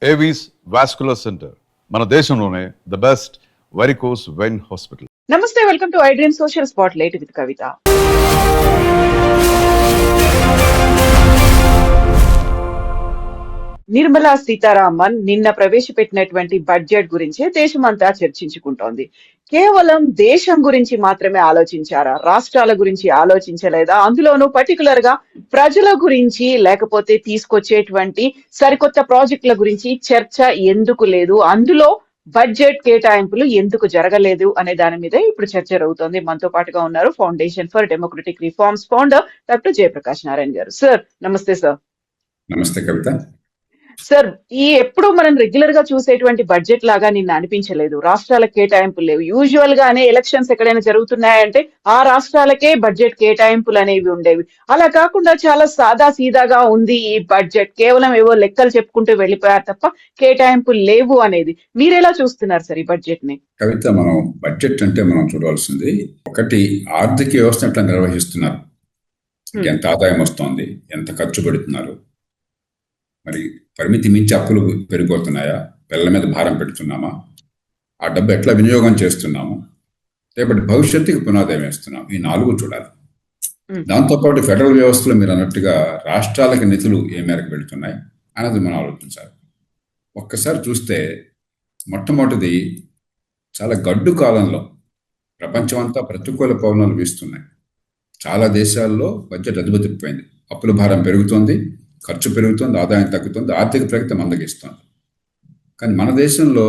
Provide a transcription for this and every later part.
Avis vascular centre మన దేశంలోనే the best varicose vein hospital. నమస్తే, welcome to iDream social spotlight with Kavitha. Nirmala Sitharaman నిన్న ప్రవేశపెట్టినటువంటి బడ్జెట్ గురించే దేశమంతా చర్చించుకుంటోంది. కేవలం దేశం గురించి మాత్రమే ఆలోచించారా, రాష్ట్రాల గురించి ఆలోచించలేదా? అందులోనూ పర్టికులర్ గా ప్రజల గురించి లేకపోతే తీసుకొచ్చేటువంటి సరికొత్త ప్రాజెక్టుల గురించి చర్చ ఎందుకు లేదు? అందులో బడ్జెట్ కేటాయింపులు ఎందుకు జరగలేదు అనే దాని మీద ఇప్పుడు చర్చ జరుగుతోంది. మనతో పాటుగా ఉన్నారు foundation for democratic reforms founder doctor Jayaprakash Narayana గారు. సార్ నమస్తే. సార్ నమస్తే కవిత. సార్, ఈ ఎప్పుడు మనం రెగ్యులర్ గా చూసేటువంటి బడ్జెట్ లాగా నిన్న అనిపించలేదు. రాష్ట్రాల కేటాయింపులు లేవు. యూజువల్ గానే ఎలక్షన్స్ ఎక్కడైనా జరుగుతున్నాయంటే ఆ రాష్ట్రాలకే బడ్జెట్ కేటాయింపులు అనేవి ఉండేవి. అలా కాకుండా చాలా సాదా సీదాగా ఉంది ఈ బడ్జెట్. కేవలం ఏవో లెక్కలు చెప్పుకుంటూ వెళ్ళిపోయారు తప్ప కేటాయింపులు లేవు అనేది. మీరెలా చూస్తున్నారు సార్ ఈ బడ్జెట్ ని? కవిత, మనం బడ్జెట్ అంటే మనం చూడవలసింది ఒకటి, ఆర్థిక వ్యవస్థ ఎట్లా నిర్వహిస్తున్నారు, ఎంత ఆదాయం వస్తోంది, ఎంత ఖర్చు పెడుతున్నారు, మరి పరిమితి మించి అప్పులు పెరిగిపోతున్నాయా, పిల్లల మీద భారం పెడుతున్నామా, ఆ డబ్బు ఎట్లా వినియోగం చేస్తున్నాము, రేపటి భవిష్యత్తుకి పునాది వేస్తున్నాం. ఈ 4 చూడాలి. దాంతోపాటు ఫెడరల్ వ్యవస్థలో మీరు అన్నట్టుగా రాష్ట్రాలకు నిధులు ఏ మేరకు పెడుతున్నాయి అన్నది మనం ఆలోచించాలి. ఒక్కసారి చూస్తే మొట్టమొదటిది, చాలా గడ్డు కాలంలో ప్రపంచం అంతా ప్రతికూల పవనాలు వీస్తున్నాయి. చాలా దేశాల్లో బడ్జెట్ అదుపుతిప్పిపోయింది. అప్పుల భారం పెరుగుతోంది, ఖర్చు పెరుగుతుంది, ఆదాయం తగ్గుతుంది, ఆర్థిక ప్రగతి మందగిస్తుంది. కానీ మన దేశంలో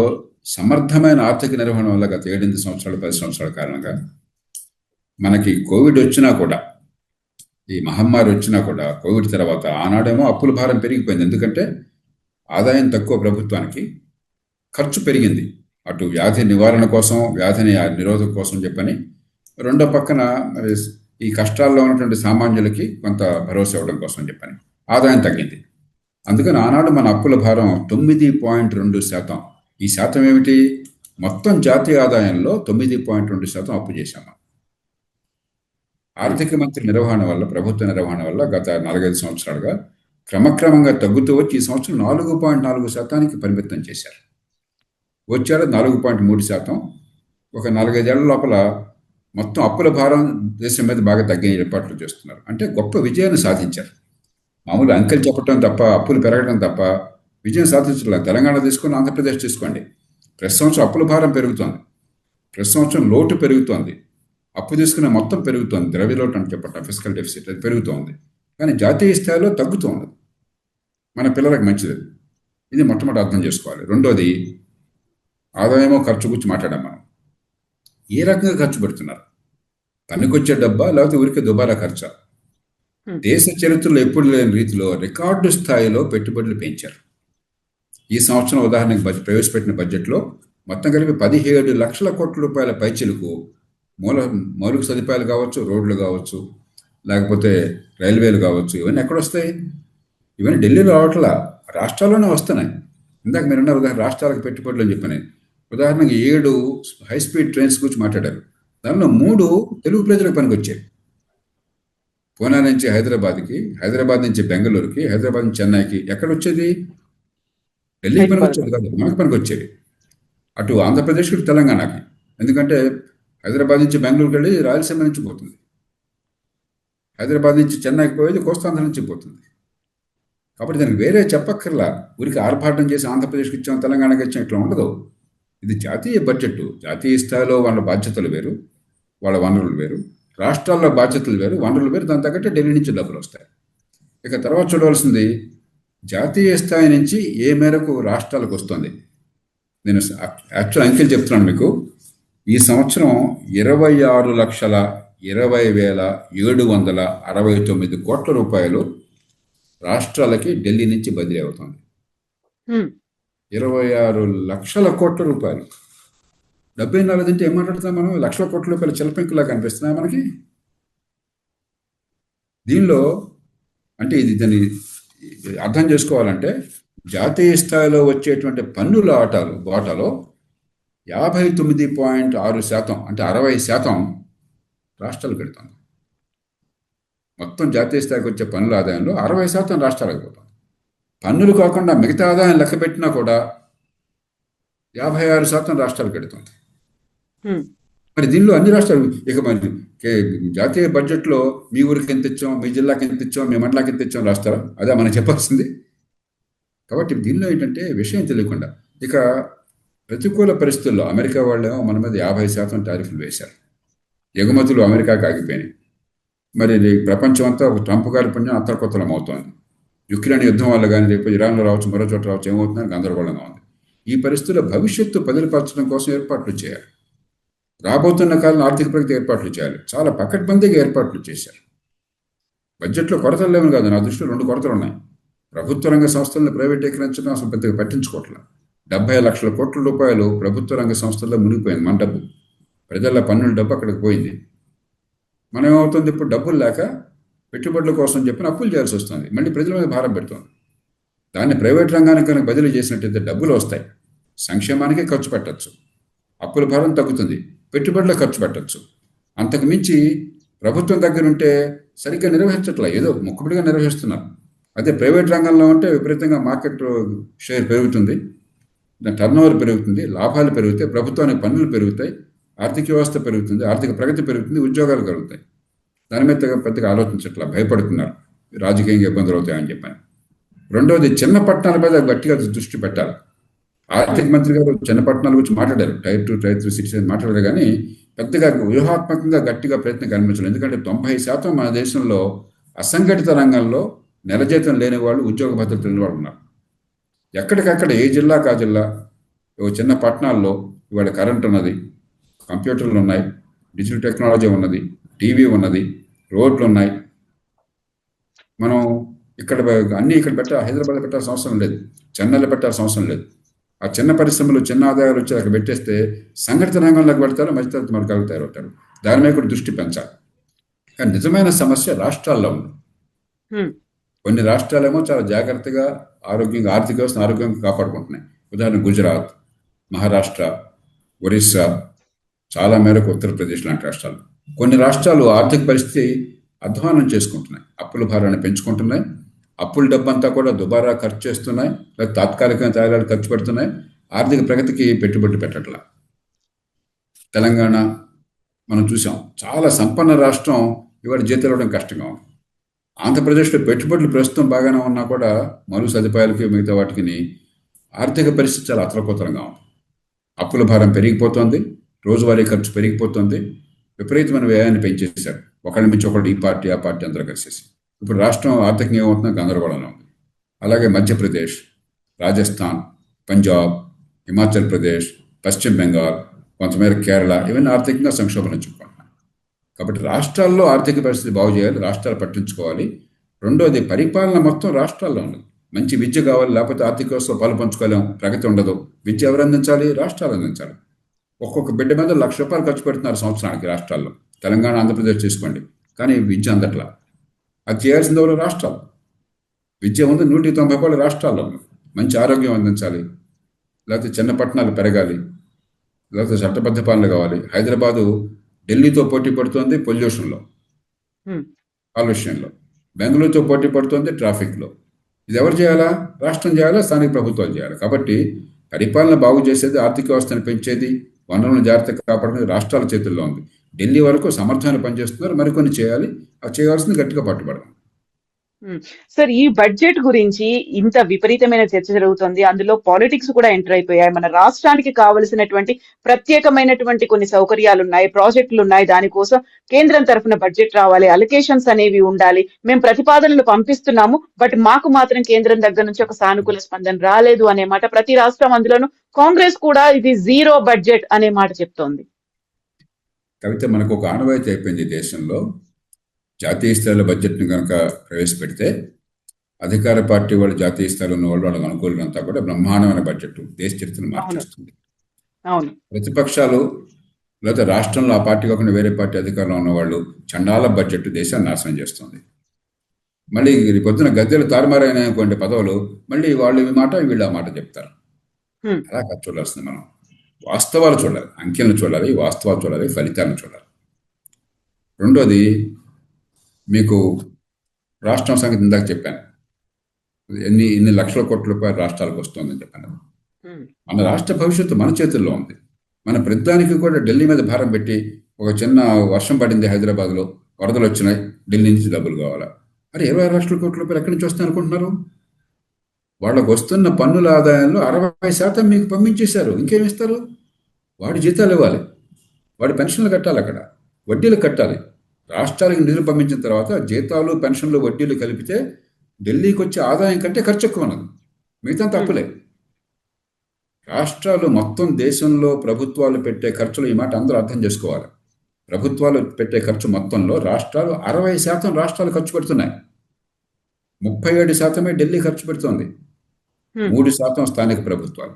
సమర్థమైన ఆర్థిక నిర్వహణ వల్ల గత 7-8 సంవత్సరాలు 10 సంవత్సరాల కారణంగా మనకి కోవిడ్ వచ్చినా కూడా, ఈ మహమ్మారి వచ్చినా కూడా, కోవిడ్ తర్వాత ఆనాడేమో అప్పుల భారం పెరిగిపోయింది. ఎందుకంటే ఆదాయం తక్కువ ప్రభుత్వానికి, ఖర్చు పెరిగింది. అటు వ్యాధి నివారణ కోసం, వ్యాధిని నిరోధక కోసం చెప్పని, రెండో పక్కన మరి ఈ కష్టాల్లో ఉన్నటువంటి సామాన్యులకి కొంత భరోసా ఇవ్వడం కోసం చెప్పని ఆదాయం తగ్గింది. అందుకని ఆనాడు మన అప్పుల భారం 9.2%. ఈ శాతం ఏమిటి? మొత్తం జాతీయ ఆదాయంలో 9.2% అప్పు చేశాము. ఆర్థిక మంత్రి నిర్వహణ వల్ల, ప్రభుత్వ నిర్వహణ వల్ల గత 4-5 సంవత్సరాలుగా క్రమక్రమంగా తగ్గుతూ వచ్చి ఈ సంవత్సరం 4.4%కి పరిమితం చేశారు. వచ్చారు 4.3%. ఒక 4-5 ఏళ్ల లోపల మొత్తం అప్పుల భారం దేశం మీద బాగా తగ్గే ఏర్పాట్లు చేస్తున్నారు. అంటే గొప్ప విజయాన్ని సాధించారు. మామూలు అంకెలు చెప్పడం తప్ప, అప్పులు పెరగడం తప్ప విజయం సాధించలేదు. తెలంగాణ తీసుకొని, ఆంధ్రప్రదేశ్ తీసుకోండి, ప్రతి సంవత్సరం అప్పుల భారం పెరుగుతోంది, ప్రతి సంవత్సరం లోటు పెరుగుతోంది, అప్పు తీసుకునే మొత్తం పెరుగుతోంది, ద్రవ్య లోటు అని చెప్పటం, ఫిజికల్ డెఫిసిట్ అది పెరుగుతోంది. కానీ జాతీయ స్థాయిలో తగ్గుతోంది. మన పిల్లలకు మంచిది. ఇది మొట్టమొదటి అర్థం చేసుకోవాలి. రెండోది, ఆదాయమో ఖర్చు గురించి మాట్లాడాం. మనం ఏ రకంగా ఖర్చు పెడుతున్నారు? పనికొచ్చే డబ్బా, లేకపోతే ఊరికే దుబారా ఖర్చా? దేశ చరిత్రలో ఎప్పుడు లేని రీతిలో రికార్డు స్థాయిలో పెట్టుబడులు పెంచారు. ఈ సంవత్సరం ఉదాహరణకు ప్రవేశపెట్టిన బడ్జెట్లో మొత్తం కలిపి 17 లక్షల కోట్ల రూపాయల పైచిలకు మౌలిక సదుపాయాలు కావచ్చు, రోడ్లు కావచ్చు, లేకపోతే రైల్వేలు కావచ్చు, ఇవన్నీ ఎక్కడొస్తాయి? ఇవన్నీ ఢిల్లీలో రావట్లా, రాష్ట్రాల్లోనే వస్తున్నాయి. ఇందాక మీరు అన్నారు ఉదాహరణ రాష్ట్రాలకు పెట్టుబడులు అని చెప్పని. ఉదాహరణకి 7 హైస్పీడ్ ట్రైన్స్ గురించి మాట్లాడారు. దానిలో 3 తెలుగు ప్రజలకు పనికొచ్చాయి. పూనా నుంచి హైదరాబాద్కి, హైదరాబాద్ నుంచి బెంగళూరుకి, హైదరాబాద్ నుంచి చెన్నైకి. ఎక్కడ వచ్చేది? ఢిల్లీకి పనికి వచ్చేది కాదు, మనకు పనికి వచ్చేది. అటు ఆంధ్రప్రదేశ్కి, తెలంగాణకి. ఎందుకంటే హైదరాబాద్ నుంచి బెంగళూరుకి వెళ్ళి రాయలసీమ నుంచి పోతుంది, హైదరాబాద్ నుంచి చెన్నైకి పోయేది కోస్తాంధ్ర నుంచి పోతుంది. కాబట్టి దానికి వేరే చెప్పక్కర్లా. ఊరికి ఆర్భాటం చేసి ఆంధ్రప్రదేశ్కి ఇచ్చాం, తెలంగాణకి ఇచ్చాం, ఇట్లా ఉండదు. ఇది జాతీయ బడ్జెట్. జాతీయ స్థాయిలో వాళ్ళ బాధ్యతలు వేరు, వాళ్ళ వనరులు వేరు. రాష్ట్రాల్లో బాధ్యతలు వేరు, వనరులు వేరు. దాని తగ్గట్టే ఢిల్లీ నుంచి డబ్బులు వస్తాయి. ఇక తర్వాత చూడవలసింది, జాతీయ స్థాయి నుంచి ఏ మేరకు రాష్ట్రాలకు వస్తుంది. నేను యాక్చువల్ అంకెలు చెప్తున్నాను మీకు. ఈ సంవత్సరం 26,20,769 కోట్ల రూపాయలు రాష్ట్రాలకి ఢిల్లీ నుంచి బదిలీ అవుతుంది. 26 లక్షల కోట్ల రూపాయలు. డబ్బు ఏం రాలేదంటే ఏం మాట్లాడుతున్నాం మనం? లక్షల కోట్ల రూపాయల చిలపెంకులా కనిపిస్తున్నాయి మనకి. దీనిలో అంటే దాన్ని అర్థం చేసుకోవాలంటే, జాతీయ స్థాయిలో వచ్చేటువంటి పన్నుల వాటాలో 59.6%, అంటే 60% రాష్ట్రాలు పెడుతుంది. మొత్తం జాతీయ స్థాయికి వచ్చే పన్నుల ఆదాయంలో 60% రాష్ట్రాలకు పోతుంది. పన్నులు కాకుండా మిగతా ఆదాయం లెక్క పెట్టినా కూడా 56% రాష్ట్రాలకు వెళుతుంది. హ్మ్. మరి దీనిలో అన్ని రాష్ట్రాలు ఇక మరి జాతీయ బడ్జెట్లో మీ ఊరికి ఎంత ఇచ్చాం, మీ జిల్లాకి ఎంత ఇచ్చాం, మీ మండలాకి ఎంత ఇచ్చాం రాస్తారా? అదే మనం చెప్పాల్సింది. కాబట్టి దీనిలో ఏంటంటే విషయం తెలియకుండా ఇక ప్రతికూల పరిస్థితుల్లో అమెరికా వాళ్ళేమో మన మీద 50% టారిఫ్లు వేశారు. ఎగుమతులు అమెరికాకి ఆగిపోయినాయి. మరి ఇది ప్రపంచం అంతా ఒక ట్రంప్ గారి పుణ్యం అత్తరకొత్తలం అవుతోంది. యుక్రెయిన్ యుద్ధం వల్ల కానీ రేపు ఇరాన్లో రావచ్చు, మరో చోట రావచ్చు, ఏమవుతుందని గందరగోళంగా ఉంది. ఈ పరిస్థితుల్లో భవిష్యత్తు పదిలపరచడం కోసం ఏర్పాట్లు చేయాలి. రాబోతున్న కాలంలో ఆర్థిక ప్రగతి ఏర్పాట్లు చేయాలి. చాలా పకడ్బందీగా ఏర్పాట్లు చేశారు. బడ్జెట్లో కొరతలు లేవు కాదు, నా దృష్టిలో 2 కొరతలు ఉన్నాయి. ప్రభుత్వ రంగ సంస్థలను ప్రైవేటీకరించడం అసలు పెద్దగా పట్టించుకోవట్లేదు. 70 లక్షల కోట్ల రూపాయలు ప్రభుత్వ రంగ సంస్థల్లో మునిగిపోయింది. మన డబ్బు, ప్రజల పన్నుల డబ్బు అక్కడికి పోయింది. మనం ఏమవుతుంది, ఇప్పుడు డబ్బులు లేక పెట్టుబడుల కోసం చెప్పిన అప్పులు చేయాల్సి వస్తుంది. మళ్ళీ ప్రజల మీద భారం పెడుతుంది. దాన్ని ప్రైవేట్ రంగానికి కనుక బదిలీ చేసినట్టయితే డబ్బులు వస్తాయి, సంక్షేమానికి ఖర్చు పెట్టచ్చు, అప్పుల భారం తగ్గుతుంది, పెట్టుబడులకు ఖర్చు పెట్టచ్చు. అంతకు మించి ప్రభుత్వం దగ్గర ఉంటే సరిగ్గా నిర్వహించట్లా, ఏదో ముక్కుబడిగా నిర్వహిస్తున్నారు. అదే ప్రైవేట్ రంగంలో ఉంటే విపరీతంగా మార్కెట్ షేర్ పెరుగుతుంది, టర్న్ ఓవర్ పెరుగుతుంది, లాభాలు పెరుగుతాయి, ప్రభుత్వానికి పన్నులు పెరుగుతాయి, ఆర్థిక వ్యవస్థ పెరుగుతుంది, ఆర్థిక ప్రగతి పెరుగుతుంది, ఉద్యోగాలు కలుగుతాయి. దాని మీద పెద్దగా ఆలోచించట్లా, భయపడుతున్నారు, రాజకీయంగా ఇబ్బందులు అవుతాయని చెప్పాను. రెండవది, చిన్న పట్టణాల మీద గట్టిగా దృష్టి పెట్టాలి. ఆర్థిక మంత్రి గారు చిన్న పట్టణాల గురించి మాట్లాడారు, టైర్ 2, టైర్ 3 సిటీస్ అని మాట్లాడారు. కానీ పెద్దగా వ్యూహాత్మకంగా గట్టిగా ప్రయత్నం కనిపించలేదు. ఎందుకంటే 90% మన దేశంలో అసంఘటిత రంగంలో నెల జీతం లేని వాళ్ళు, ఉద్యోగ భద్రత లేని వాళ్ళు ఉన్నారు. ఎక్కడికక్కడ ఏ జిల్లాకు ఆ జిల్లా, చిన్న పట్టణాల్లో ఇవాళ కరెంట్ ఉన్నది, కంప్యూటర్లు ఉన్నాయి, డిజిటల్ టెక్నాలజీ ఉన్నది, టీవీ ఉన్నది, రోడ్లు ఉన్నాయి. మనం ఇక్కడ అన్నీ ఇక్కడ హైదరాబాద్ పెట్టాల్సిన అవసరం లేదు, చెన్నైలో పెట్టాల్సిన అవసరం లేదు. ఆ చిన్న పరిశ్రమలు, చిన్న ఆదాయాలు వచ్చి అక్కడ పెట్టేస్తే సంఘటిత రంగంలోకి పెడతారు, మధ్యతరగతి వర్గాలు తయారవుతారు. దాని మీద కూడా దృష్టి పెంచాలి. కానీ నిజమైన సమస్య రాష్ట్రాల్లో ఉంది. కొన్ని రాష్ట్రాలేమో చాలా జాగ్రత్తగా ఆరోగ్యంగా, ఆర్థిక వ్యవస్థను ఆరోగ్యంగా కాపాడుకుంటున్నాయి. ఉదాహరణ గుజరాత్, మహారాష్ట్ర, ఒరిస్సా, చాలా మేరకు ఉత్తరప్రదేశ్ లాంటి రాష్ట్రాలు. కొన్ని రాష్ట్రాలు ఆర్థిక పరిస్థితి అధ్వానం చేసుకుంటున్నాయి, అప్పుల భారాన్ని పెంచుకుంటున్నాయి, అప్పుల డబ్బంతా కూడా దుబారా ఖర్చు చేస్తున్నాయి, లేదా తాత్కాలికంగా తయారు ఖర్చు పెడుతున్నాయి, ఆర్థిక ప్రగతికి పెట్టుబడి పెట్టట్లా. తెలంగాణ మనం చూసాం, చాలా సంపన్న రాష్ట్రం, ఇవాళ జీతాలు ఇవ్వడం కష్టంగా ఉంది. ఆంధ్రప్రదేశ్లో పెట్టుబడులు ప్రస్తుతం బాగానే ఉన్నా కూడా మౌలిక సదుపాయాలకి మిగతా వాటికి ఆర్థిక పరిస్థితి చాలా అతలకుతలంగా ఉంది. అప్పుల భారం పెరిగిపోతుంది, రోజువారీ ఖర్చు పెరిగిపోతుంది, విపరీతమైన వ్యయాన్ని పెంచేశారు. ఒకళ్ళ మించి ఒకళ్ళు, ఈ పార్టీ ఆ పార్టీ అందరూ కలిసేసి. ఇప్పుడు రాష్ట్రం ఆర్థికంగా ఏమవుతుందో గందరగోళంలో ఉంది. అలాగే మధ్యప్రదేశ్, రాజస్థాన్, పంజాబ్, హిమాచల్ ప్రదేశ్, పశ్చిమ బెంగాల్, కొంతమేర కేరళ, ఇవన్నీ ఆర్థికంగా సంక్షోభం చెప్పుకుంటున్నాయి. కాబట్టి రాష్ట్రాల్లో ఆర్థిక పరిస్థితి బాగు చేయాలి, రాష్ట్రాలు పట్టించుకోవాలి. రెండోది, పరిపాలన మొత్తం రాష్ట్రాల్లో ఉంది. మంచి విద్య కావాలి, లేకపోతే ఆర్థిక వ్యవస్థలో పాలు పంచుకోలేం, ప్రగతి ఉండదు. విద్య ఎవరు అందించాలి? రాష్ట్రాలు అందించాలి. ఒక్కొక్క బిడ్డ మీద ₹1,00,000 ఖర్చు పెడుతున్నారు సంవత్సరానికి రాష్ట్రాల్లో. తెలంగాణ, ఆంధ్రప్రదేశ్ తీసుకోండి, కానీ విద్య అందట్లా. అది చేయాల్సింది ఎవరు? రాష్ట్రాలు. విద్య ఉంది, ₹190 రాష్ట్రాల్లో ఉంది. మంచి ఆరోగ్యం అందించాలి, లేకపోతే చిన్న పట్టణాలు పెరగాలి, లేకపోతే చట్టబద్ధ పాలన కావాలి. హైదరాబాదు ఢిల్లీతో పోటీ పడుతోంది పొల్యూషన్లో, కాలుష్యంలో. బెంగళూరుతో పోటీ పడుతోంది ట్రాఫిక్లో. ఇది ఎవరు చేయాలా? రాష్ట్రం చేయాలా, స్థానిక ప్రభుత్వాలు చేయాలి. కాబట్టి పరిపాలన బాగు చేసేది, ఆర్థిక వ్యవస్థను పెంచేది, వనరులను జాగ్రత్తగా కాపాడుకునేది రాష్ట్రాల చేతుల్లో ఉంది. ఢిల్లీ వరకు సమర్థమైన పనిచేస్తున్నారు, మరికొన్ని చేయాలి. ఆ చేయాల్సింది గట్టిగా పట్టుబడడం. సార్, ఈ బడ్జెట్ గురించి ఇంత విపరీతమైన చర్చ జరుగుతుంది, అందులో పాలిటిక్స్ కూడా ఎంటర్ అయిపోయాయి. మన రాష్ట్రానికి కావలసినటువంటి ప్రత్యేకమైనటువంటి కొన్ని సౌకర్యాలు ఉన్నాయి, ప్రాజెక్టులు ఉన్నాయి, దానికోసం కేంద్రం తరఫున బడ్జెట్ రావాలి, అలొకేషన్స్ అనేవి ఉండాలి, మేము ప్రతిపాదనలు పంపిస్తున్నాము, బట్ మాకు మాత్రం కేంద్రం దగ్గర నుంచి ఒక సానుకూల స్పందన రాలేదు అనే మాట ప్రతి రాష్ట్రం, అందులోనూ కాంగ్రెస్ కూడా ఇది జీరో బడ్జెట్ అనే మాట చెప్తోంది. కవిత, మనకు ఒక ఆనవాయితీ అయిపోయింది దేశంలో. జాతీయ స్థాయిలో బడ్జెట్ను కనుక ప్రవేశపెడితే అధికార పార్టీ వాళ్ళు, జాతీయ స్థాయిలో ఉన్న వాళ్ళు, వాళ్ళకి అనుకూలంతా కూడా బ్రహ్మాండమైన బడ్జెట్ దేశ చరిత్రను మార్చేస్తుంది. ప్రతిపక్షాలు లేదా రాష్ట్రంలో ఆ పార్టీ కాకుండా వేరే పార్టీ అధికారంలో ఉన్నవాళ్ళు చండాల బడ్జెట్ దేశాన్ని నాశనం చేస్తుంది. మళ్ళీ పొద్దున గద్దెలు తారుమారైన కొన్ని పదవులు, మళ్ళీ వాళ్ళు ఈ మాట వీళ్ళు ఆ మాట చెప్తారు. అలా చూడాల్సింది మనం. వాస్తవాలు చూడాలి, అంకెలను చూడాలి, వాస్తవాలు చూడాలి, ఫలితాలను చూడాలి. రెండోది, మీకు రాష్ట్రం సంగతి ఇందాక చెప్పాను. ఎన్ని లక్షల కోట్ల రూపాయలు రాష్ట్రాలకు వస్తుందని చెప్పాను. మన రాష్ట్ర భవిష్యత్తు మన చేతుల్లో ఉంది. మన ప్రతిదానికి కూడా ఢిల్లీ మీద భారం పెట్టి, ఒక చిన్న వర్షం పడింది హైదరాబాద్లో, వరదలు వచ్చినాయి, ఢిల్లీ నుంచి డబ్బులు కావాలా? అరే 26 లక్షల కోట్ల రూపాయలు ఎక్కడి నుంచి వస్తాయి అనుకుంటున్నారు? వాళ్ళకు వస్తున్న పన్నుల ఆదాయంలో 60% మీకు పంపించేశారు. ఇంకేమి ఇస్తారు? వాడి జీతాలు ఇవ్వాలి, వాడి పెన్షన్లు కట్టాలి, అక్కడ వడ్డీలు కట్టాలి. రాష్ట్రాలకు నిధులు పంపించిన తర్వాత జీతాలు, పెన్షన్లు, వడ్డీలు కలిపితే ఢిల్లీకి వచ్చే ఆదాయం కంటే ఖర్చు ఎక్కువ ఉన్నది. మిగతా తప్పులే. రాష్ట్రాలు మొత్తం దేశంలో ప్రభుత్వాలు పెట్టే ఖర్చులు, ఈ మాట అందరూ అర్థం చేసుకోవాలి. ప్రభుత్వాలు పెట్టే ఖర్చు మొత్తంలో రాష్ట్రాలు 60% రాష్ట్రాలు ఖర్చు పెడుతున్నాయి. 37% ఢిల్లీ ఖర్చు పెడుతోంది. 3% స్థానిక ప్రభుత్వాలు.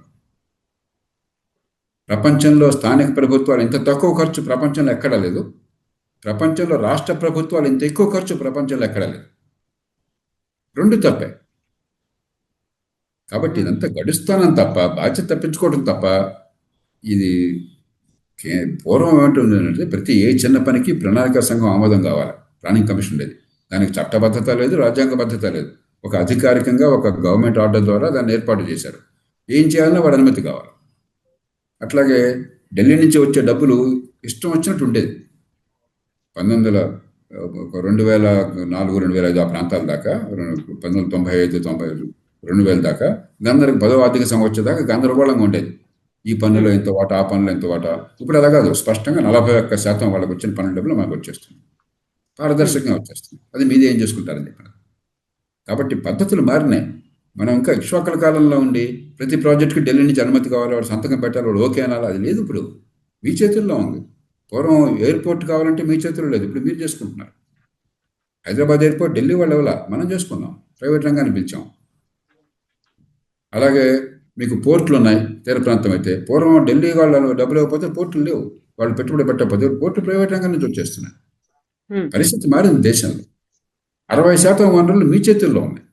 ప్రపంచంలో స్థానిక ప్రభుత్వాలు ఇంత తక్కువ ఖర్చు ప్రపంచంలో ఎక్కడా లేదు. ప్రపంచంలో రాష్ట్ర ప్రభుత్వాలు ఇంత ఎక్కువ ఖర్చు ప్రపంచంలో ఎక్కడా లేదు. రెండు తప్పే. కాబట్టి ఇదంతా గడుస్తానం తప్ప, బాధ్యత తప్పించుకోవడం తప్ప. ఇది పూర్వం ఏమంటుందంటే, ప్రతి ఏ చిన్న పనికి ప్రణాళిక సంఘం ఆమోదం కావాలి, ప్లానింగ్ కమిషన్ లేదు. దానికి చట్టబద్ధత లేదు, రాజ్యాంగ బద్ధత లేదు. ఒక అధికారికంగా ఒక గవర్నమెంట్ ఆర్డర్ ద్వారా దాన్ని ఏర్పాటు చేశారు. ఏం చేయాలన్నా వాడి అనుమతి కావాలి. అట్లాగే ఢిల్లీ నుంచి వచ్చే డబ్బులు ఇష్టం వచ్చినట్టు ఉండేది. 2004, 2005 ఆ ప్రాంతాల దాకా, 1995, 2000 దాకా గందరగోళం, 10వ ఆర్థిక సంవత్సరం దాకా గందరగోళంగా ఉండేది. ఈ పన్నులో ఎంత వాటా, ఆ పన్నులో ఎంత వాటా. ఇప్పుడు అలా కాదు. స్పష్టంగా 41% వాళ్ళకి వచ్చిన పన్ను డబ్బులు మనకు వచ్చేస్తుంది, పారదర్శకంగా వచ్చేస్తుంది. అది మీదే ఏం చేసుకుంటారని చెప్పారు. కాబట్టి పద్ధతులు మారినాయి. మనం ఇంకా ఇక్ష్వాకుల కాలంలో ఉండి ప్రతి ప్రాజెక్టుకి ఢిల్లీ నుంచి అనుమతి కావాలి, వాడు సంతకం పెట్టాలి, వాడు ఓకే అనాలి. అది లేదు. ఇప్పుడు మీ చేతుల్లో ఉంది. పూర్వం ఎయిర్పోర్ట్ కావాలంటే మీ చేతుల్లో లేదు, ఇప్పుడు మీరు చేసుకుంటున్నారు. హైదరాబాద్ ఎయిర్పోర్ట్ ఢిల్లీ వాళ్ళు ఎవలా, మనం చేసుకున్నాం, ప్రైవేట్ రంగాన్ని పిలిచాం. అలాగే మీకు పోర్టులు ఉన్నాయి. తీర ప్రాంతం అయితే పూర్వం ఢిల్లీ వాళ్ళు డబ్బులు ఇవ్వకపోతే పోర్టులు లేవు, వాళ్ళు పెట్టుబడి పెట్టకపోతే పోర్టు ప్రైవేట్ రంగం నుంచి వచ్చేస్తున్నాయి. పరిస్థితి మారింది దేశంలో. 60% వనరులు మీ చేతుల్లో ఉన్నాయి.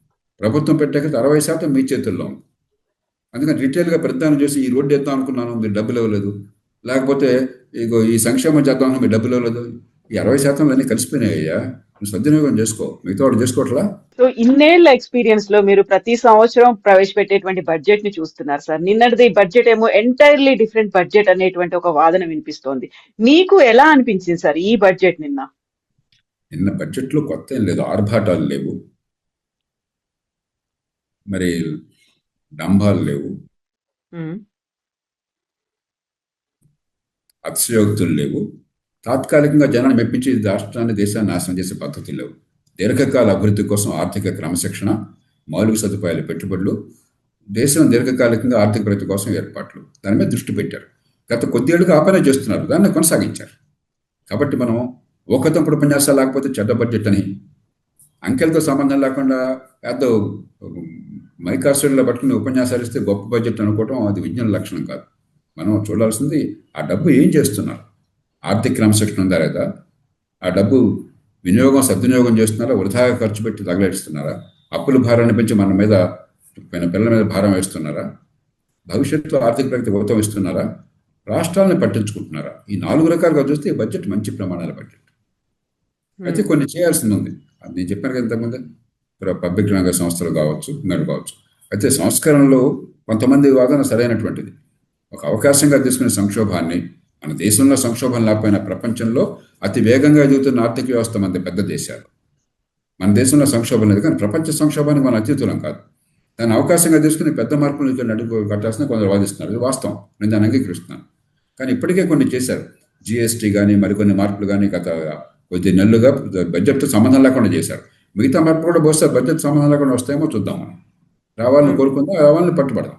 ప్రభుత్వం పెట్టాక 60% మీ చేతుల్లో ఉంది. అందుకని రిటైల్గా ప్రతిదానం చేసి, ఈ రోడ్డు వేద్దాం అనుకున్నాను, మీరు డబ్బులు ఇవ్వలేదు, లేకపోతే ఇగో ఈ సంక్షేమం చేద్దాం, మీరు డబ్బులు ఇవ్వలేదు. ఈ 60% అన్నీ కలిసిపోయినాయ్యా, నువ్వు సద్వినియోగం చేసుకో, మిగతా వాడు చేసుకోవట్లా. సో ఇన్నేళ్ల ఎక్స్పీరియన్స్ లో మీరు ప్రతి సంవత్సరం ప్రవేశపెట్టేటువంటి బడ్జెట్ ని చూస్తున్నారు సార్. నిన్నటిది బడ్జెట్ ఏమో ఎంటైర్లీ డిఫరెంట్ బడ్జెట్ అనేటువంటి ఒక వాదన వినిపిస్తోంది. మీకు ఎలా అనిపించింది సార్ ఈ బడ్జెట్ నిన్న బడ్జెట్లో కొత్త ఏం లేదు, ఆర్భాటాలు లేవు, మరి డంబాలు లేవు, అతిశయోక్తులు లేవు, తాత్కాలికంగా జనాన్ని మెప్పించి రాష్ట్రాన్ని, దేశాన్ని నాశనం చేసే పద్ధతులు లేవు. దీర్ఘకాల అభివృద్ధి కోసం ఆర్థిక క్రమశిక్షణ, మౌలిక సదుపాయాల పెట్టుబడులు, దేశం దీర్ఘకాలికంగా ఆర్థిక ప్రగతి కోసం ఏర్పాట్లు, దాని మీద దృష్టి పెట్టారు. గత కొద్దేళ్లుగా ఆ పనే చేస్తున్నారు, దాన్ని కొనసాగించారు. కాబట్టి మనం ఒకతప్పుడు ఉపన్యాసాలు లేకపోతే చెడ్డ బడ్జెట్ అని, అంకెలతో సంబంధం లేకుండా పెద్ద మైకాసుల్లో పట్టుకుని ఉపన్యాసాలు ఇస్తే గొప్ప బడ్జెట్ అనుకోవటం అది విజ్ఞాన లక్షణం కాదు. మనం చూడాల్సింది ఆ డబ్బు ఏం చేస్తున్నారు, ఆర్థిక క్రమశిక్షణ ఉందా లేదా, ఆ డబ్బు వినియోగం సద్వినియోగం చేస్తున్నారా, వృధాగా ఖర్చు పెట్టి తగలేస్తున్నారా, అప్పుల భారాన్ని పెంచి మన మీద, పిల్లల మీద భారం వేస్తున్నారా, భవిష్యత్తులో ఆర్థిక ప్రగతి ఊతం ఇస్తున్నారా, రాష్ట్రాలను పట్టించుకుంటున్నారా. ఈ 4 రకాలుగా చూస్తే ఈ బడ్జెట్ మంచి ప్రమాణాల బడ్జెట్. అయితే కొన్ని చేయాల్సింది ఉంది. అది నేను చెప్పాను కదా ఇంతకుముందు, పబ్లిక్ రంగ సంస్థలు కావచ్చు, ఇంకోటి కావచ్చు. అయితే సంస్కరణలో కొంతమంది వాదన సరైనటువంటిది. ఒక అవకాశంగా తీసుకునే సంక్షోభాన్ని, మన దేశంలో సంక్షోభం లేకపోయినా ప్రపంచంలో అతి వేగంగా ఎదుగుతున్న ఆర్థిక వ్యవస్థ మన పెద్ద దేశాలు. మన దేశంలో సంక్షోభం లేదు, కానీ ప్రపంచ సంక్షోభానికి మన అతీతులం కాదు. దాన్ని అవకాశంగా తీసుకుని పెద్ద మార్పులు అడుగు కట్టాల్సిన కొందరు వాదిస్తున్నారు. ఇది వాస్తవం, నేను దాన్ని అంగీకరిస్తున్నాను. కానీ ఇప్పటికే కొన్ని చేశారు. జిఎస్టీ కానీ మరికొన్ని మార్పులు కానీ గత కొద్ది నెలలుగా బడ్జెట్తో సంబంధం లేకుండా చేశారు. మిగతా మార్పు కూడా బహుశా బడ్జెట్ సంబంధం లేకుండా వస్తాయేమో చూద్దాం. మనం రావాలని కోరుకుందాం, రావాలని పట్టుబడదాం.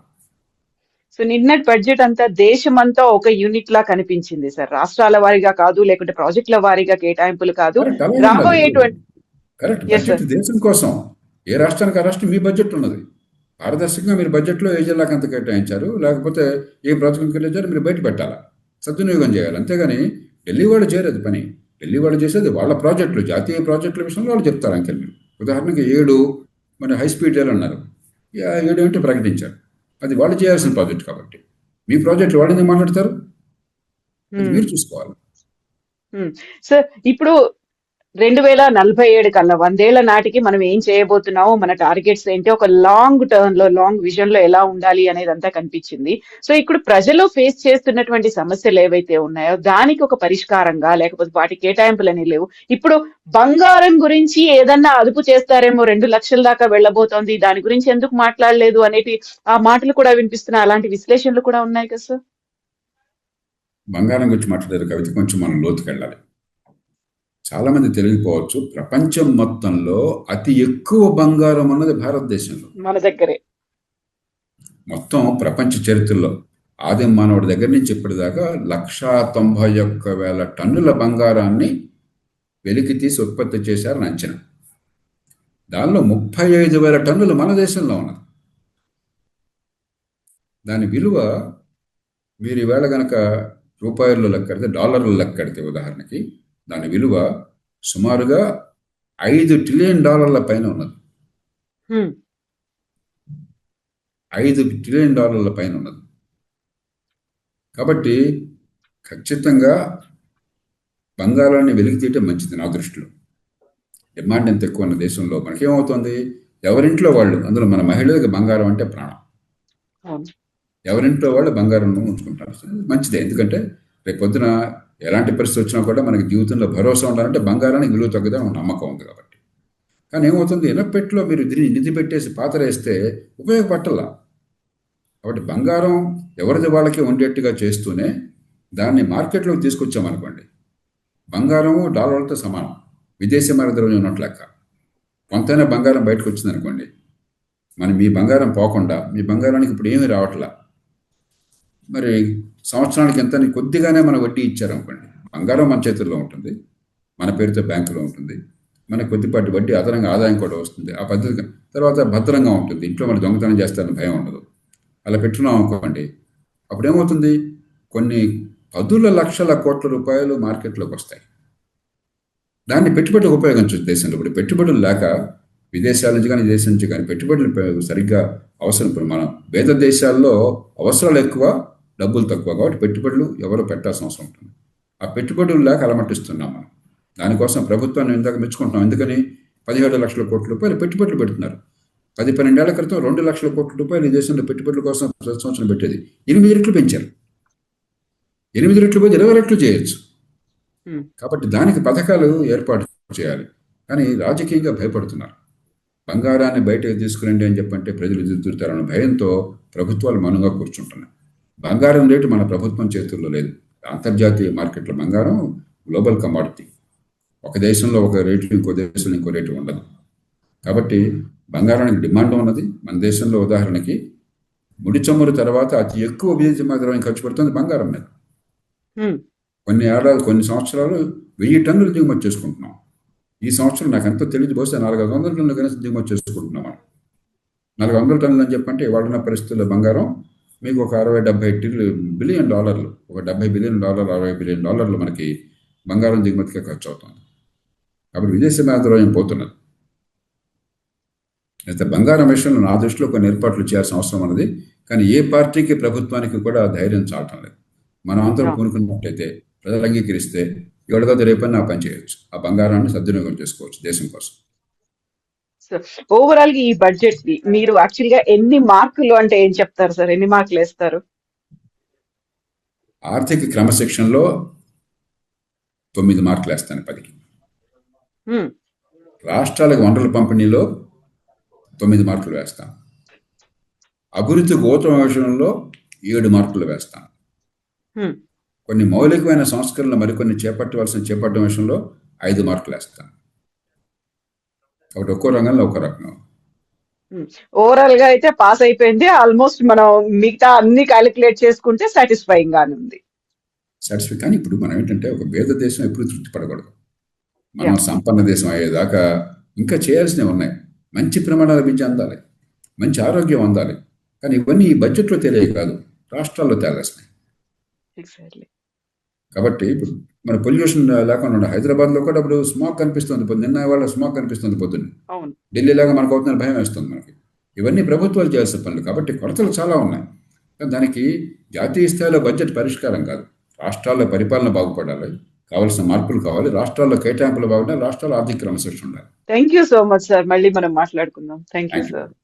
సో నిన్నటి బడ్జెట్ అంతా దేశమంతా ఒక యూనిట్ లా కనిపించింది సార్. రాష్ట్రాల వారీగా కాదు, లేకుంటే ప్రాజెక్టుల వారీగా కేటాయింపులు కాదు, రాబోయేటువంటి కరెక్ట్ బడ్జెట్ దేశం కోసం. ఏ రాష్ట్రానికి ఆ రాష్ట్రం మీ బడ్జెట్ ఉన్నది. పారదర్శకంగా మీరు బడ్జెట్లో ఏ జిల్లాకి అంత కేటాయించారు, లేకపోతే ఏ ప్రాజెక్టుకి కేటాయించారు మీరు బయట పెట్టాలా, సద్వినియోగం చేయాలి. అంతేగాని ఢిల్లీ వాళ్ళు చేయలేదు పని. ఢిల్లీ వాళ్ళు చేసేది వాళ్ళ ప్రాజెక్టులు, జాతీయ ప్రాజెక్టుల విషయంలో వాళ్ళు చెప్తారు అంకెలు. ఉదాహరణకి 7 మన హై స్పీడ్ రైలు అన్నారు, 7 ఏంటో ప్రకటించారు. అది వాళ్ళు చేయాల్సిన ప్రాజెక్ట్ కాబట్టి మీ ప్రాజెక్టులు వాళ్ళని మాట్లాడతారు, మీరు చూసుకోవాలి. సార్ ఇప్పుడు 2047 కల్లా 100 ఏళ్ల నాటికి మనం ఏం చేయబోతున్నామో, మన టార్గెట్స్ ఏంటి, ఒక లాంగ్ టర్మ్ లో, లాంగ్ విజన్ లో ఎలా ఉండాలి అనేదంతా కనిపించింది. సో ఇప్పుడు ప్రజలు ఫేస్ చేస్తున్నటువంటి సమస్యలు ఏవైతే ఉన్నాయో దానికి ఒక పరిష్కారంగా, లేకపోతే వాటి కేటాయింపులు అనేవి లేవు. ఇప్పుడు బంగారం గురించి ఏదన్నా అదుపు చేస్తారేమో, 2 లక్షల దాకా వెళ్ళబోతోంది, దాని గురించి ఎందుకు మాట్లాడలేదు అనేటి ఆ మాటలు కూడా వినిపిస్తున్నాయి. అలాంటి విశ్లేషణలు కూడా ఉన్నాయి కదా సార్. బంగారం గురించి మాట్లాడారు కవిత, కొంచెం మనం లోతుకెళ్ళాలి. చాలా మంది తెలియకపోవచ్చు, ప్రపంచం మొత్తంలో అతి ఎక్కువ బంగారం అన్నది భారతదేశంలో. మన దగ్గరే మొత్తం ప్రపంచ చరిత్రలో ఆదిమ మానవుడి దగ్గర నుంచి ఇప్పటిదాకా 191,000 టన్నుల బంగారాన్ని వెలికి తీసి ఉత్పత్తి చేశారని అంచనా. దానిలో 35,000 టన్నులు మన దేశంలో ఉన్నది. దాని విలువ మీరు ఈవేళ గనక రూపాయల్లో లెక్కడితే, డాలర్లు లెక్కడితే ఉదాహరణకి, దాని విలువ సుమారుగా $5 ట్రిలియన్ పైన ఉన్నది. హ్మ్. $5 ట్రిలియన్ పైన ఉన్నది. కాబట్టి ఖచ్చితంగా బంగారాన్ని వెలికి తీయటం మంచిది నా దృష్టిలో. డిమాండ్ ఎంత ఎక్కువ ఉన్న దేశంలో మనకేమవుతుంది, ఎవరింట్లో వాళ్ళు, అందులో మన మహిళలకు బంగారం అంటే ప్రాణం. అవును. ఎవరింట్లో వాళ్ళు బంగారం ఉంచుకుంటారు. మంచిదే, ఎందుకంటే రేపు పొద్దున ఎలాంటి పరిస్థితి వచ్చినా కూడా మనకి జీవితంలో భరోసా ఉండాలంటే బంగారానికి విలువ తగ్గుదని నమ్మకం ఉంది కాబట్టి. కానీ ఏమవుతుంది, ఇనపెట్లో మీరు దీన్ని నిధి పెట్టేసి పాత్ర వేస్తే ఉపయోగపట్టలా. కాబట్టి బంగారం ఎవరిది వాళ్ళకి ఉండేట్టుగా చేస్తూనే దాన్ని మార్కెట్లోకి తీసుకొచ్చామనుకోండి, బంగారము డాలర్లతో సమానం, విదేశీ మారద్రవ్యం ఉన్నట్లు లెక్క. కొంతైనా బంగారం బయటకు వచ్చింది అనుకోండి, మీ బంగారం పోకుండా, మీ బంగారానికి ఇప్పుడు ఏమీ రావట్లా, మరి సంవత్సరానికి ఎంత కొద్దిగానే మన వడ్డీ ఇచ్చారనుకోండి, బంగారం మన చేతుల్లో ఉంటుంది, మన పేరుతో బ్యాంకులో ఉంటుంది, మనకు కొద్దిపాటి వడ్డీ అదనంగా ఆదాయం కూడా వస్తుంది. ఆ పద్ధతి తర్వాత భద్రంగా ఉంటుంది, ఇంట్లో మన దొంగతనం చేస్తారని భయం ఉండదు. అలా పెట్టుకున్నాం అనుకోండి, అప్పుడు ఏమవుతుంది, కొన్ని 10,00,00,000 కోట్ల రూపాయలు మార్కెట్లోకి వస్తాయి. దాన్ని పెట్టుబడులకు ఉపయోగించవచ్చు దేశంలో. ఇప్పుడు పెట్టుబడులు లేక విదేశాల నుంచి కానీ దేశం నుంచి కానీ పెట్టుబడులు సరిగ్గా అవసరం. ఇప్పుడు మనం పేద దేశాల్లో అవసరాలు ఎక్కువ, డబ్బులు తక్కువ, కాబట్టి పెట్టుబడులు ఎవరో పెట్టాల్సిన అవసరం ఉంటుంది. ఆ పెట్టుబడులు లేక అలమటిస్తున్నాం మనం. దానికోసం ప్రభుత్వాన్ని ఇందాక మెచ్చుకుంటున్నాం. ఎందుకని 17,00,000 కోట్ల రూపాయలు పెట్టుబడులు పెడుతున్నారు. 10-12 ఏళ్ల క్రితం 2,00,000 కోట్ల రూపాయలు ఈ దేశంలో పెట్టుబడుల కోసం ప్రతి సంవత్సరం పెట్టేది. 8 రెట్లు పెంచారు. 8 రెట్లు పోతే 20 రెట్లు చేయొచ్చు. కాబట్టి దానికి పథకాలు ఏర్పాటు చేయాలి. కానీ రాజకీయంగా భయపడుతున్నారు. బంగారాన్ని బయటకు తీసుకురండి అని చెప్పంటే ప్రజలు ఎదురుతారన్న భయంతో ప్రభుత్వాలు మౌనంగా కూర్చుంటున్నాయి. బంగారం రేటు మన ప్రభుత్వం చేతుల్లో లేదు. అంతర్జాతీయ మార్కెట్లో బంగారం గ్లోబల్ కమాడిటీ. ఒక దేశంలో ఒక రేటు, ఇంకో దేశంలో ఇంకో రేటు ఉండదు. కాబట్టి బంగారానికి డిమాండ్ ఉన్నది. మన దేశంలో ఉదాహరణకి ముడి చమురు తర్వాత అతి ఎక్కువ విదేశీ ద్రవ్యం ఖర్చు పెడుతుంది బంగారం మీద. కొన్ని సంవత్సరాలు 1000 టన్నులు దిగుమతి చేసుకుంటున్నాం. ఈ సంవత్సరం నాకు ఎంతో తెలియదు, బహుశా 400 టన్నులు కనీసం దిగుమతి చేసుకుంటున్నాం మనం. 400 టన్నులు అని చెప్పంటే వాడున్న పరిస్థితుల్లో బంగారం మీకు ఒక $60-70 బిలియన్, ఒక $70 బిలియన్, $60 బిలియన్ మనకి బంగారం దిగుమతిగా ఖర్చు అవుతుంది. కాబట్టి విదేశీ ద్రవ్యం పోతున్నది. అయితే బంగారం విషయంలో నా దృష్టిలో కొన్ని ఏర్పాట్లు చేయాల్సిన అవసరం ఉన్నది. కానీ ఏ పార్టీకి, ప్రభుత్వానికి కూడా ధైర్యం చాలటం లేదు. మనం అందరం పూనుకున్నట్టయితే, ప్రజలు అంగీకరిస్తే ఎవరికైతే రేపని నా పని చేయొచ్చు. ఆ బంగారాన్ని సద్వినియోగం చేసుకోవచ్చు దేశం కోసం. ఓవరాల్ గా ఈ బడ్జెట్ కి మీరు యాక్చువల్ గా ఎన్ని మార్కులు అంటే ఏం చెప్తారు సార్? ఎన్ని మార్కులు వేస్తారు? ఆర్థిక క్రమశిక్షణలో 9 మార్కులు వేస్తాను 10కి. రాష్ట్రాలకు వనరుల పంపిణీలో 9 మార్కులు వేస్తాను. అభివృద్ధి గోత్ర విషయంలో 7 మార్కులు వేస్తాను. కొన్ని మౌలికమైన సంస్కరణలు మరికొన్ని చేపట్టడం విషయంలో 5 మార్కులు వేస్తాను. కాబట్టి ఒక్కో రంగంలో ఒక్కో రకంగా. ఓవరాల్ గా అయితే పాస్ అయిపోయింది. ఆల్మోస్ట్ మనం మిగతా అన్ని క్యాలిక్యులేట్ చేసుకుంటే సాటిస్ఫైయింగ్ గానే ఉంది. కానీ ఇప్పుడు మనం ఏంటంటే, ఒక పేద దేశం ఎప్పుడు తృప్తి పడకూడదు. మనం సంపన్న దేశం అయ్యేదాకా ఇంకా చేయాల్సినవి ఉన్నాయి. మంచి ప్రమాణాల విద్య అందాలి, మంచి ఆరోగ్యం అందాలి. కానీ ఇవన్నీ ఈ బడ్జెట్లో తెలియదు కాదు, రాష్ట్రాల్లో తేలాల్సినాయి. కాబట్టి ఇప్పుడు మన పొల్యూషన్ లేకుండా హైదరాబాద్లో కూడా ఇప్పుడు స్మాగ్ కనిపిస్తుంది. నిన్న వాళ్ళ స్మాగ్ కనిపిస్తుంది పొద్దున్నే. ఢిల్లీలాగా మనకు అవుతుందని భయం వేస్తుంది మనకి. ఇవన్నీ ప్రభుత్వాలు చేయాల్సిన పనులు. కాబట్టి కొరతలు చాలా ఉన్నాయి. దానికి జాతీయ స్థాయిలో బడ్జెట్ పరిష్కారం కాదు. రాష్ట్రాల్లో పరిపాలన బాగుపడాలి, కావాల్సిన మార్పులు కావాలి. రాష్ట్రాల్లో కేటాయింపులు బాగుండాలి. రాష్ట్రాల ఆర్థిక క్రమశిక్షణ ఉండాలి. Thank you so much sir. మళ్ళీ మనం మాట్లాడుకుందాం. Thank you thank you. Sir.